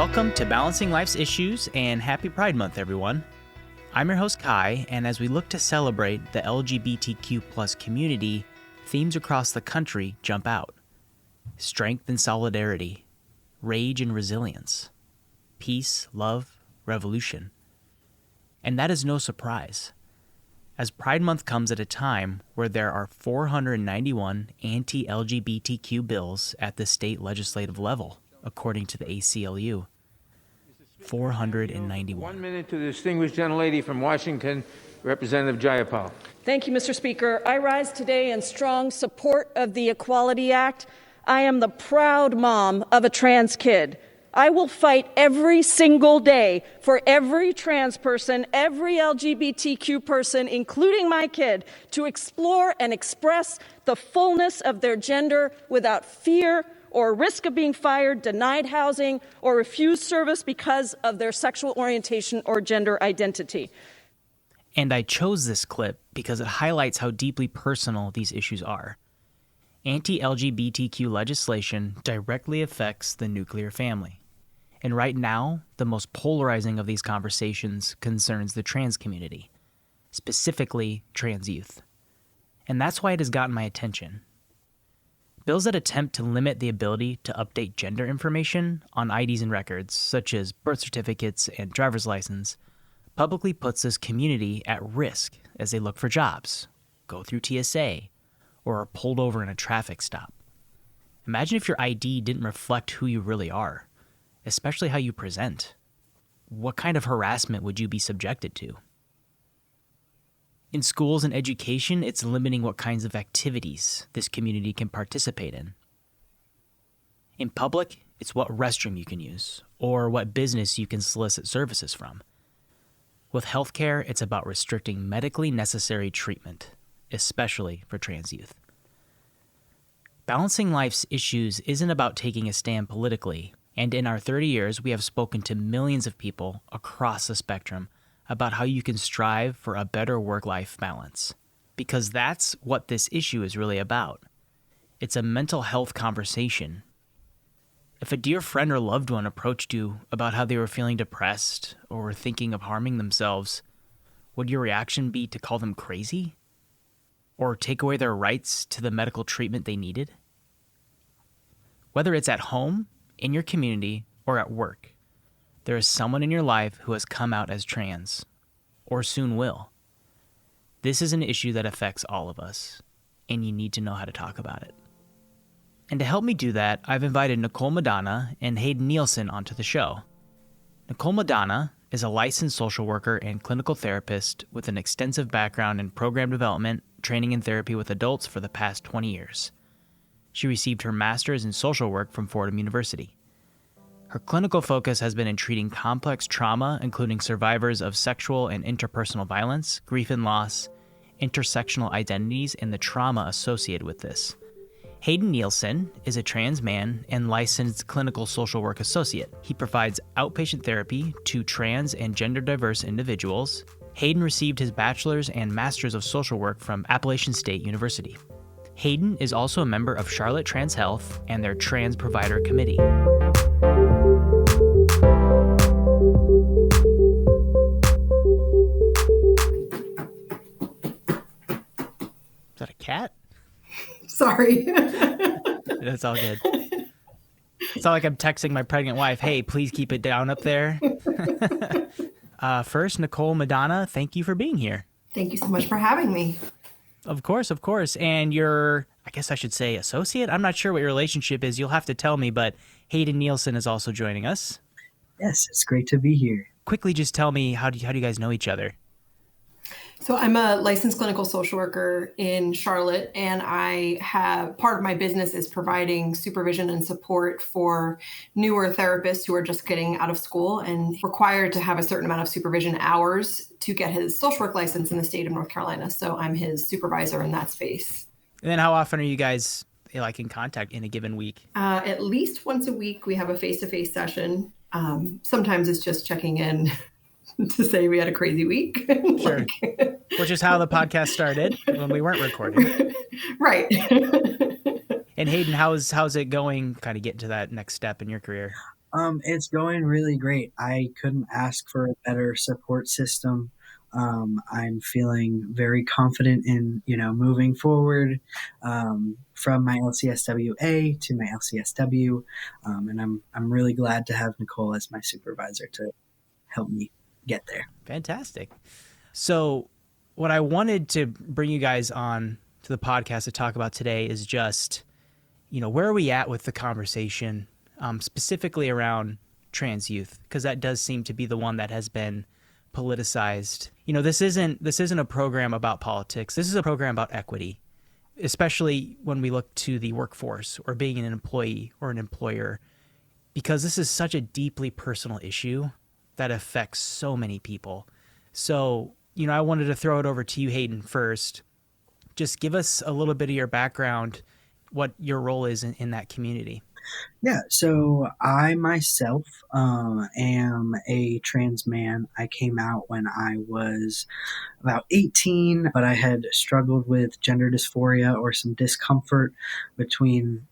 Welcome to Balancing Life's Issues and happy Pride Month, everyone. I'm your host, Kai, and as we look to celebrate the LGBTQ+ community, themes across the country jump out. Strength and solidarity, rage and resilience, peace, love, revolution. And that is no surprise, as Pride Month comes at a time where there are 491 anti-LGBTQ bills at the state legislative level, according to the ACLU. 491. 1 minute to the distinguished gentlelady from Washington, Representative Jayapal. Thank you, Mr. Speaker. I rise today in strong support of the Equality Act. I am the proud mom of a trans kid. I will fight every single day for every trans person, every LGBTQ person, including my kid, to explore and express the fullness of their gender without fear or risk of being fired, denied housing, or refused service because of their sexual orientation or gender identity. And I chose this clip because it highlights how deeply personal these issues are. Anti-LGBTQ legislation directly affects the nuclear family. And right now, the most polarizing of these conversations concerns the trans community, specifically trans youth. And that's why it has gotten my attention. Bills that attempt to limit the ability to update gender information on IDs and records, such as birth certificates and driver's license, publicly puts this community at risk as they look for jobs, go through TSA, or are pulled over in a traffic stop. Imagine if your ID didn't reflect who you really are, especially how you present. What kind of harassment would you be subjected to? In schools and education, it's limiting what kinds of activities this community can participate in. In public, it's what restroom you can use, or what business you can solicit services from. With healthcare, it's about restricting medically necessary treatment, especially for trans youth. Balancing life's issues isn't about taking a stand politically, and in our 30 years, we have spoken to millions of people across the spectrum about how you can strive for a better work-life balance. Because that's what this issue is really about. It's a mental health conversation. If a dear friend or loved one approached you about how they were feeling depressed or were thinking of harming themselves, would your reaction be to call them crazy? Or take away their rights to the medical treatment they needed? Whether it's at home, in your community, or at work, there is someone in your life who has come out as trans, or soon will. This is an issue that affects all of us, and you need to know how to talk about it. And to help me do that, I've invited Nicole Madonna and Hayden Nielsen onto the show. Nicole Madonna is a licensed social worker and clinical therapist with an extensive background in program development, training, and therapy with adults for the past 20 years. She received her master's in social work from Fordham University. Her clinical focus has been in treating complex trauma, including survivors of sexual and interpersonal violence, grief and loss, intersectional identities, and the trauma associated with this. Hayden Nielsen is a trans man and licensed clinical social work associate. He provides outpatient therapy to trans and gender diverse individuals. Hayden received his bachelor's and master's of social work from Appalachian State University. Hayden is also a member of Charlotte Trans Health and their Trans Provider Committee. Is that a cat? Sorry. That's all good. It's not like I'm texting my pregnant wife, hey, please keep it down up there. First, Nicole Madonna, thank you for being here. Thank you so much for having me. Of course. And your, I guess I should say associate? I'm not sure what your relationship is. You'll have to tell me, but Hayden Nielsen is also joining us. Yes, it's great to be here. Quickly, just tell me, how do you guys know each other? So I'm a licensed clinical social worker in Charlotte, and part of my business is providing supervision and support for newer therapists who are just getting out of school and required to have a certain amount of supervision hours to get his social work license in the state of North Carolina. So I'm his supervisor in that space. And then how often are you guys in contact in a given week? At least once a week, we have a face-to-face session. Sometimes it's just checking in to say we had a crazy week. Sure. Which is how the podcast started when we weren't recording. Right. And Hayden, how's it going, kind of getting to that next step in your career? It's going really great. I couldn't ask for a better support system. I'm feeling very confident in, moving forward from my LCSWA to my LCSW, and I'm really glad to have Nicole as my supervisor to help me get there. Fantastic. So, what I wanted to bring you guys on to the podcast to talk about today is just, where are we at with the conversation, specifically around trans youth, because that does seem to be the one that has been politicized. This isn't a program about politics. This is a program about equity, especially when we look to the workforce or being an employee or an employer, because this is such a deeply personal issue that affects so many people. So, I wanted to throw it over to you, Hayden, first. Just give us a little bit of your background, what your role is in that community. Yeah, so I myself am a trans man. I came out when I was about 18, but I had struggled with gender dysphoria or some discomfort between,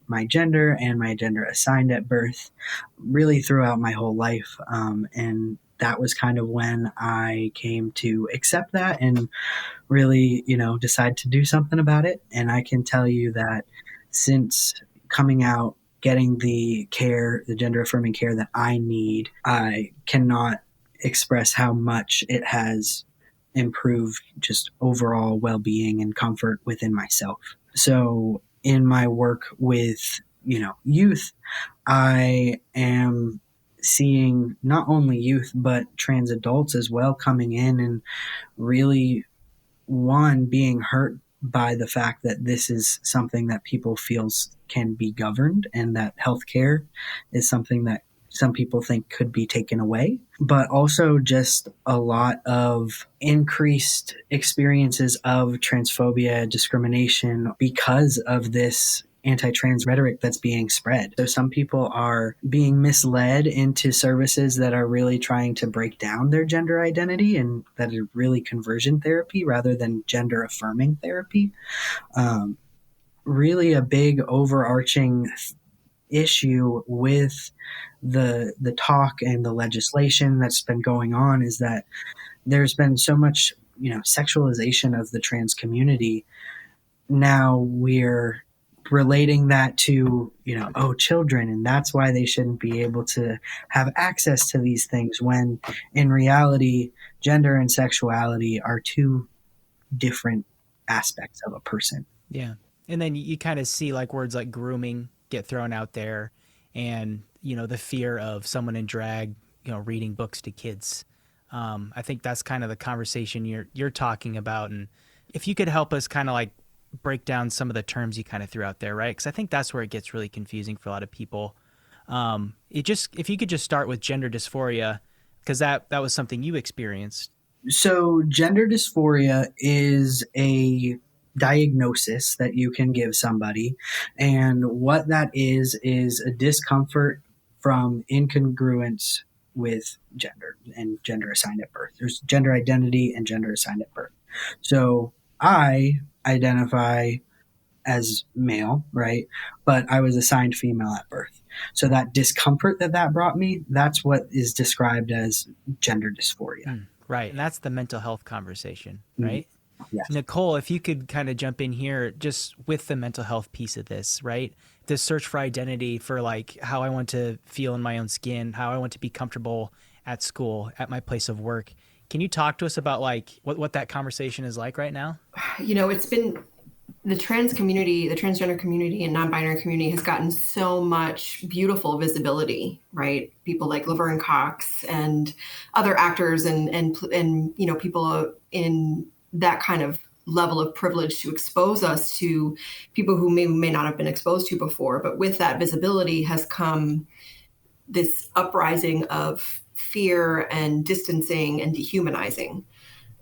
my gender and my gender assigned at birth, really throughout my whole life. And that was kind of when I came to accept that and really, decide to do something about it. And I can tell you that since coming out, getting the care, the gender affirming care that I need, I cannot express how much it has improved just overall well-being and comfort within myself. So in my work with, youth, I am seeing not only youth, but trans adults as well coming in and really, one, being hurt by the fact that this is something that people feels can be governed and that healthcare is something that some people think could be taken away, but also just a lot of increased experiences of transphobia, discrimination because of this anti-trans rhetoric that's being spread. So some people are being misled into services that are really trying to break down their gender identity and that are really conversion therapy rather than gender affirming therapy. Really a big overarching issue with the talk and the legislation that's been going on is that there's been so much, sexualization of the trans community. Now we're relating that to, children, and that's why they shouldn't be able to have access to these things, when in reality, gender and sexuality are two different aspects of a person. Yeah. And then you kind of see like words like grooming get thrown out there, and, the fear of someone in drag, reading books to kids. I think that's kind of the conversation you're talking about. And if you could help us kind of like break down some of the terms you kind of threw out there, right? Because I think that's where it gets really confusing for a lot of people. If you could just start with gender dysphoria, because that was something you experienced. So gender dysphoria is a diagnosis that you can give somebody. And what that is a discomfort from incongruence with gender and gender assigned at birth. There's gender identity and gender assigned at birth. So I identify as male, right? But I was assigned female at birth. So that discomfort that brought me, that's what is described as gender dysphoria. Right. And that's the mental health conversation, right? Yes. Nicole, if you could kind of jump in here just with the mental health piece of this, right? The search for identity, for like how I want to feel in my own skin, how I want to be comfortable at school, at my place of work. Can you talk to us about like what that conversation is like right now? It's been the trans community, the transgender community and non-binary community has gotten so much beautiful visibility, right? People like Laverne Cox and other actors and people in that kind of level of privilege to expose us to people who may not have been exposed to before. But with that visibility has come this uprising of fear and distancing and dehumanizing.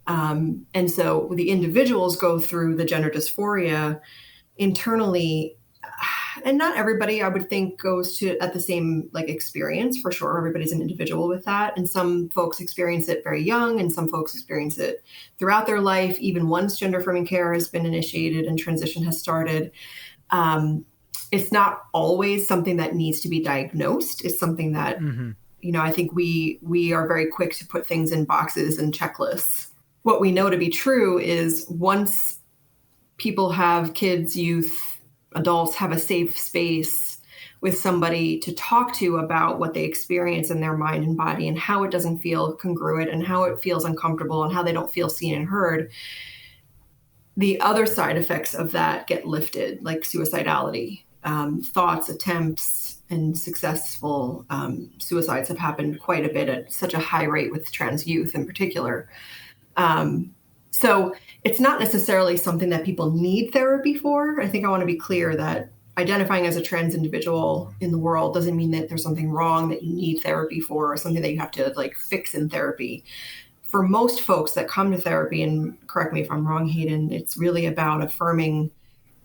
And so the individuals go through the gender dysphoria internally, and not everybody, I would think, goes to at the same experience. For sure, everybody's an individual with that. And some folks experience it very young, and some folks experience it throughout their life, even once gender affirming care has been initiated and transition has started. it's not always something that needs to be diagnosed. It's something that, I think we are very quick to put things in boxes and checklists. What we know to be true is once people have kids, youth, adults have a safe space with somebody to talk to about what they experience in their mind and body and how it doesn't feel congruent and how it feels uncomfortable and how they don't feel seen and heard, the other side effects of that get lifted, like suicidality. Thoughts, attempts, and successful suicides have happened quite a bit at such a high rate with trans youth in particular. So it's not necessarily something that people need therapy for. I think I want to be clear that identifying as a trans individual in the world doesn't mean that there's something wrong that you need therapy for or something that you have to like fix in therapy. For most folks that come to therapy, and correct me if I'm wrong, Hayden, it's really about affirming,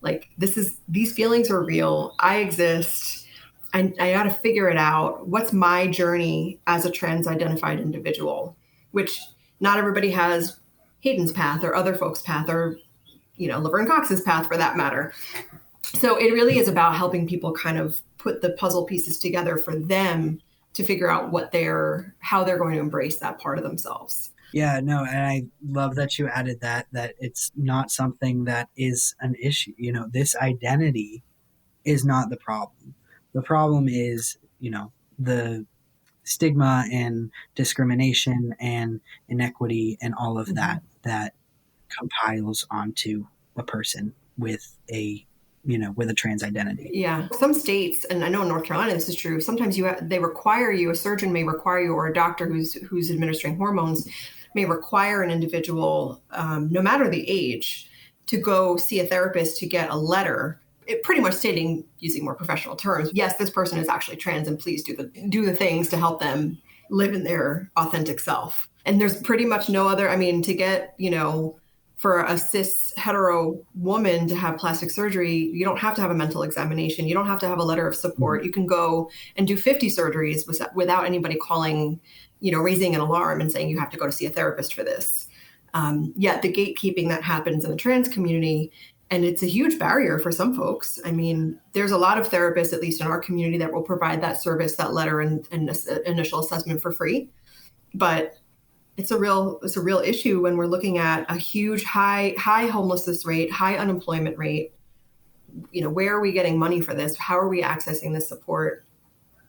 like, these feelings are real. I exist. I got to figure it out. What's my journey as a trans identified individual, which not everybody has Hayden's path or other folks' path or, Laverne Cox's path for that matter. So it really is about helping people kind of put the puzzle pieces together for them to figure out how they're going to embrace that part of themselves. Yeah, no, and I love that you added that it's not something that is an issue. This identity is not the problem. The problem is, the stigma and discrimination and inequity and all of that compiles onto a person with a trans identity. Yeah. Some states, and I know in North Carolina this is true, sometimes they require you, a surgeon may require you, or a doctor who's administering hormones may require an individual, no matter the age, to go see a therapist to get a letter, it pretty much stating, using more professional terms, yes, this person is actually trans and please do the things to help them live in their authentic self. And there's pretty much no other, to get, for a cis hetero woman to have plastic surgery, you don't have to have a mental examination. You don't have to have a letter of support. You can go and do 50 surgeries without anybody calling, raising an alarm and saying you have to go to see a therapist for this. Yet the gatekeeping that happens in the trans community, and it's a huge barrier for some folks. There's a lot of therapists, at least in our community, that will provide that service, that letter and initial assessment for free. But it's a real issue when we're looking at a huge high homelessness rate, high unemployment rate. Where are we getting money for this? How are we accessing this support?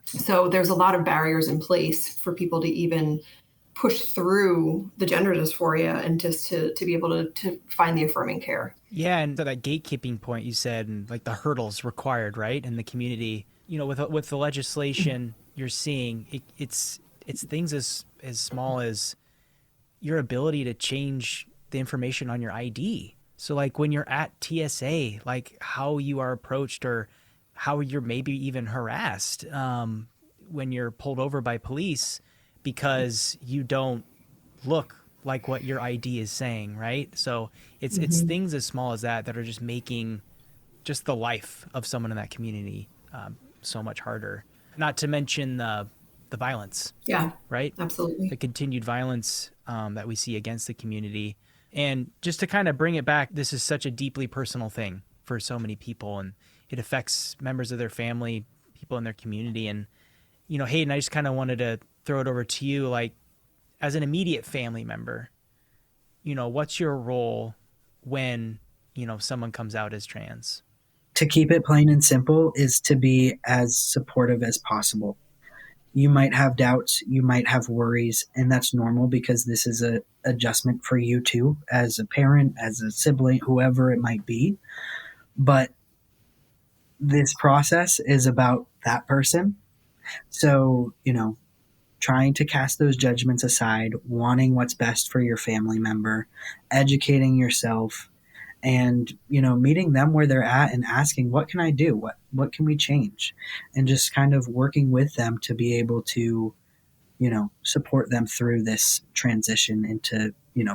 So there's a lot of barriers in place for people to even push through the gender dysphoria and just to be able to find the affirming care. Yeah, and to that gatekeeping point you said, and like the hurdles required, right, in the community. With the legislation you're seeing, it's things as small as your ability to change the information on your ID. So like when you're at TSA, like how you are approached or how you're maybe even harassed when you're pulled over by police because you don't look like what your ID is saying, right? So it's things as small as that are just making just the life of someone in that community so much harder. Not to mention the violence. Yeah. Right? Absolutely. The continued violence that we see against the community. And just to kind of bring it back, this is such a deeply personal thing for so many people, and it affects members of their family, people in their community. And, Hayden, I just kind of wanted to throw it over to you, like, as an immediate family member, what's your role when, someone comes out as trans? To keep it plain and simple is to be as supportive as possible. You might have doubts, you might have worries, and that's normal because this is an adjustment for you too, as a parent, as a sibling, whoever it might be. But this process is about that person. So, trying to cast those judgments aside, wanting what's best for your family member, educating yourself, and, meeting them where they're at and asking, what can I do? What can we change? And just kind of working with them to be able to, support them through this transition into,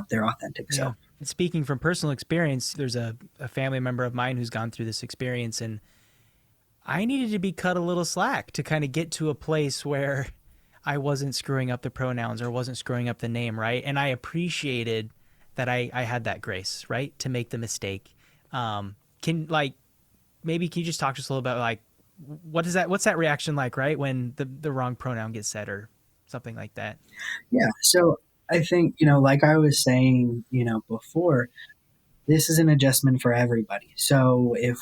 their authentic self. And speaking from personal experience, there's a family member of mine who's gone through this experience, and I needed to be cut a little slack to kind of get to a place where I wasn't screwing up the pronouns or wasn't screwing up the name, right? And I appreciated that I had that grace, right, to make the mistake. maybe can you just talk to us a little bit like, what's that reaction like, right? When the wrong pronoun gets said or something like that? Yeah. So I think, like I was saying, before, this is an adjustment for everybody. So if,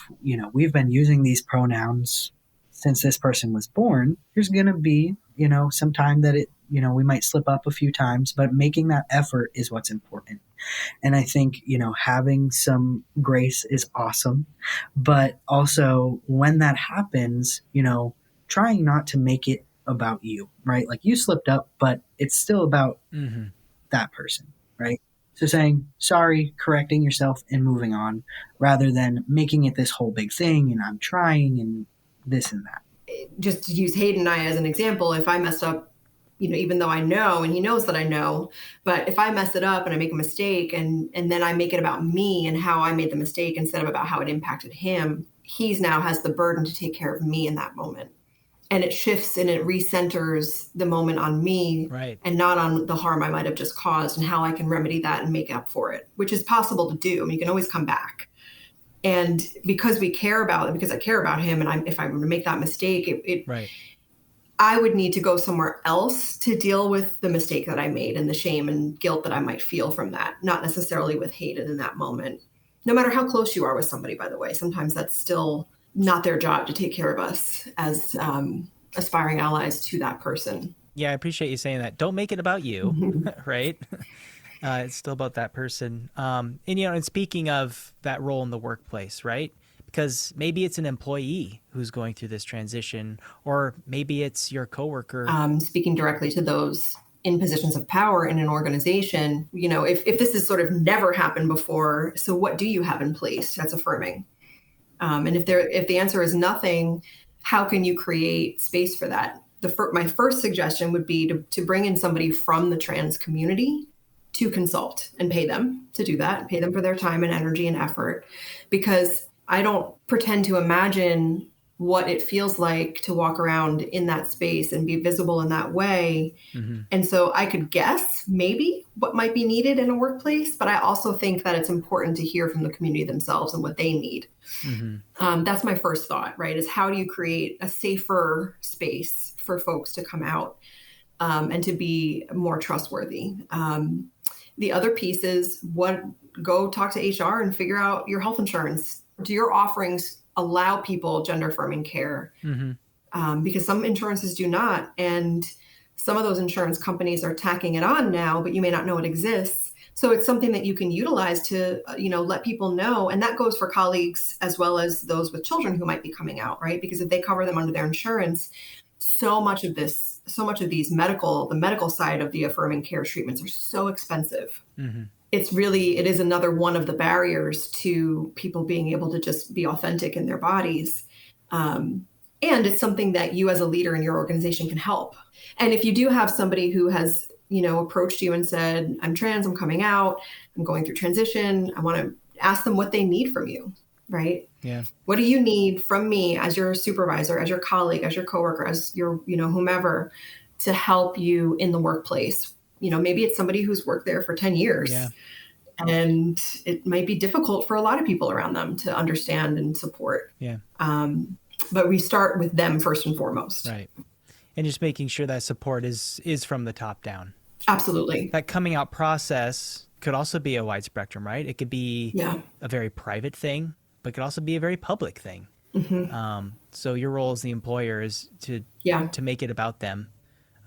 we've been using these pronouns since this person was born, there's going to be, some time that we might slip up a few times, but making that effort is what's important. And I think, having some grace is awesome. But also when that happens, trying not to make it about you, right? Like you slipped up, but it's still about that person, right? So saying sorry, correcting yourself, and moving on rather than making it this whole big thing and I'm trying and this and that. Just to use Hayden and I as an example, if I messed up, even though I know and he knows that I know, but if I mess it up and I make a mistake and then I make it about me and how I made the mistake instead of about how it impacted him, he's now has the burden to take care of me in that moment. And it shifts and it recenters the moment on me, right, and not on the harm I might have just caused and how I can remedy that and make up for it, which is possible to do. I mean, you can always come back. And because we care about it, because I care about him, and if I were to make that mistake, right. I would need to go somewhere else to deal with the mistake that I made and the shame and guilt that I might feel from that, not necessarily with Hayden in that moment. No matter how close you are with somebody, by the way, sometimes that's still not their job to take care of us as aspiring allies to that person. Yeah, I appreciate you saying that. Don't make it about you, right? It's still about that person. And speaking of that role in the workplace, right? Because maybe it's an employee who's going through this transition, or maybe it's your coworker. Speaking directly to those in positions of power in an organization, if this has sort of never happened before, so what do you have in place that's affirming? And if the answer is nothing, how can you create space for that? My first suggestion would be to bring in somebody from the trans community to consult and pay them to do that, pay them for their time and energy and effort, because I don't pretend to imagine what it feels like to walk around in that space and be visible in that way. Mm-hmm. And so I could guess maybe what might be needed in a workplace, but I also think that it's important to hear from the community themselves and what they need. Mm-hmm. That's my first thought, right? Is how do you create a safer space for folks to come out and to be more trustworthy? The other piece is go talk to HR and figure out your health insurance. Do your offerings allow people gender affirming care? Mm-hmm. Because some insurances do not. And some of those insurance companies are tacking it on now, but you may not know it exists. So it's something that you can utilize to, let people know. And that goes for colleagues as well as those with children who might be coming out, right? Because if they cover them under their insurance, so much of these the medical side of the affirming care treatments are so expensive. Mm-hmm. It is another one of the barriers to people being able to just be authentic in their bodies. And it's something that you as a leader in your organization can help. And if you do have somebody who has, approached you and said, I'm trans, I'm coming out, I'm going through transition, I want to ask them what they need from you, right? Yeah. What do you need from me as your supervisor, as your colleague, as your coworker, as your, whomever, to help you in the workplace? Maybe it's somebody who's worked there for 10 years. Yeah. And it might be difficult for a lot of people around them to understand and support. Yeah. But we start with them first and foremost. Right. And just making sure that support is from the top down. Absolutely. That coming out process could also be a wide spectrum, right? It could be a very private thing, but it could also be a very public thing. Mm-hmm. So your role as the employer is to make it about them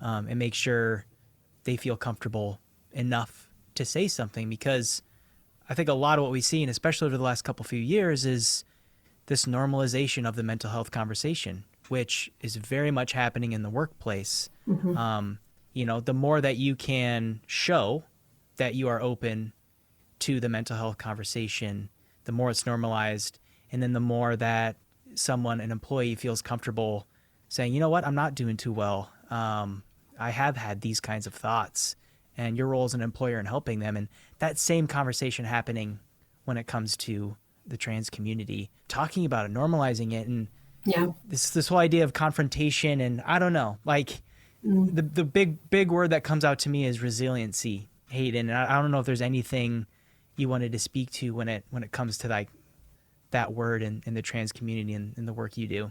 and make sure they feel comfortable enough to say something, because I think a lot of what we've seen, especially over the last few years, is this normalization of the mental health conversation, which is very much happening in the workplace. Mm-hmm. The more that you can show that you are open to the mental health conversation, the more it's normalized. And then the more that an employee feels comfortable saying, you know what, I'm not doing too well. I have had these kinds of thoughts, and your role as an employer in helping them. And that same conversation happening when it comes to the trans community, talking about it, normalizing it. And this whole idea of confrontation, and I don't know, the big word that comes out to me is resiliency, Hayden. And I don't know if there's anything you wanted to speak to when it comes to that word in the trans community and in the work you do?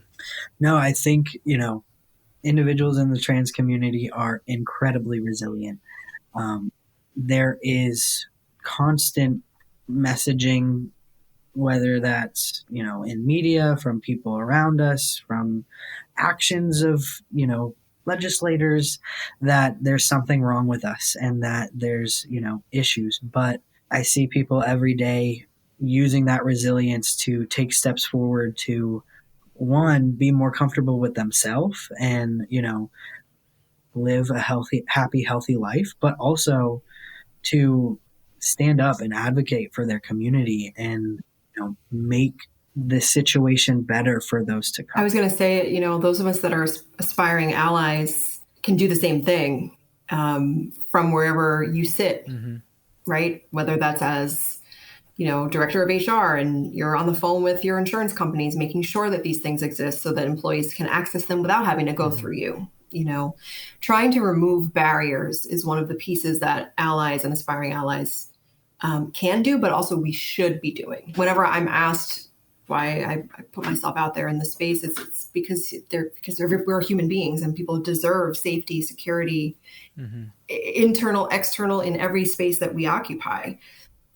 No, I think, individuals in the trans community are incredibly resilient. There is constant messaging, whether that's, in media, from people around us, from actions of, legislators, that there's something wrong with us and that there's, issues. But I see people every day using that resilience to take steps forward to, one, be more comfortable with themselves and, live a healthy life, but also to stand up and advocate for their community and, make the situation better for those to come. I was going to say, those of us that are aspiring allies can do the same thing from wherever you sit, right? Whether that's as, director of HR and you're on the phone with your insurance companies, making sure that these things exist so that employees can access them without having to go through you. Trying to remove barriers is one of the pieces that allies and aspiring allies can do, but also we should be doing. Whenever I'm asked why I put myself out there in the space, it's because we're human beings and people deserve safety, security, internal, external, in every space that we occupy.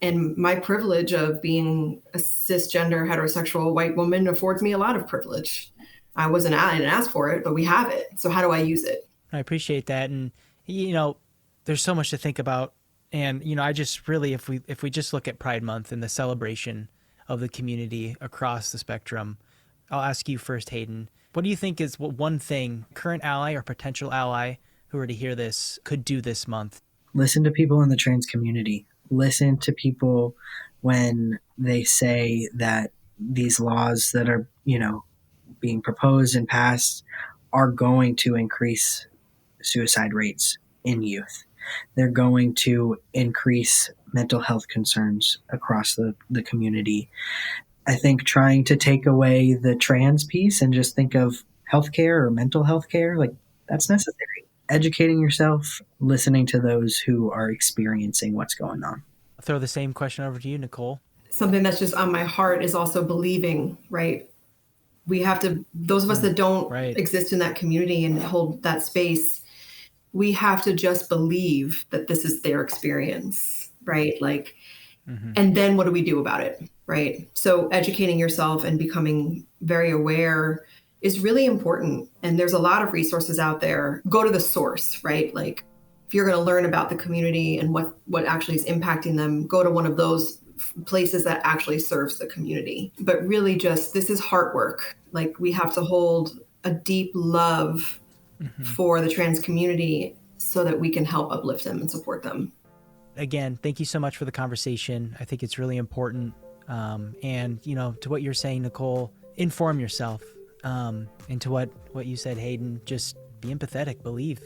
And my privilege of being a cisgender, heterosexual white woman affords me a lot of privilege. I didn't ask for it, but we have it. So how do I use it? I appreciate that. And, there's so much to think about. And, I just really, if we just look at Pride Month and the celebration of the community across the spectrum, I'll ask you first, Hayden, what do you think is one thing current ally or potential ally who are to hear this could do this month? Listen to people in the trans community. Listen to people when they say that these laws that are, being proposed and passed are going to increase suicide rates in youth. They're going to increase mental health concerns across the community. I think trying to take away the trans piece and just think of healthcare or mental health care, that's necessary. Educating yourself, listening to those who are experiencing what's going on. I'll throw the same question over to you, Nicole. Something that's just on my heart is also believing, right? We have to, those of us that don't exist in that community and hold that space, we have to just believe that this is their experience, right? And then what do we do about it, right? So educating yourself and becoming very aware is really important. And there's a lot of resources out there. Go to the source, right? If you're going to learn about the community and what actually is impacting them, go to one of those places that actually serves the community. But really this is heart work. We have to hold a deep love for the trans community so that we can help uplift them and support them. Again, thank you so much for the conversation. I think it's really important. And, to what you're saying, Nicole, inform yourself. And to what you said, Hayden, just be empathetic, believe.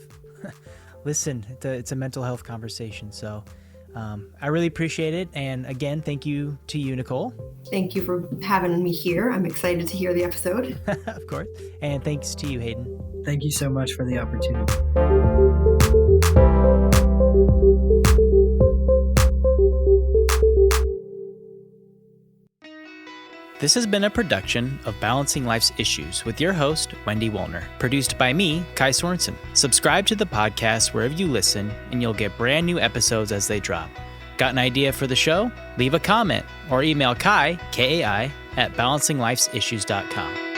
Listen, it's a mental health conversation. So I really appreciate it. And again, thank you to you, Nicole. Thank you for having me here. I'm excited to hear the episode. Of course. And thanks to you, Hayden. Thank you so much for the opportunity. This has been a production of Balancing Life's Issues with your host, Wendy Wollner. Produced by me, Kai Sorensen. Subscribe to the podcast wherever you listen, and you'll get brand new episodes as they drop. Got an idea for the show? Leave a comment or email Kai, Kai, at balancinglifesissues.com.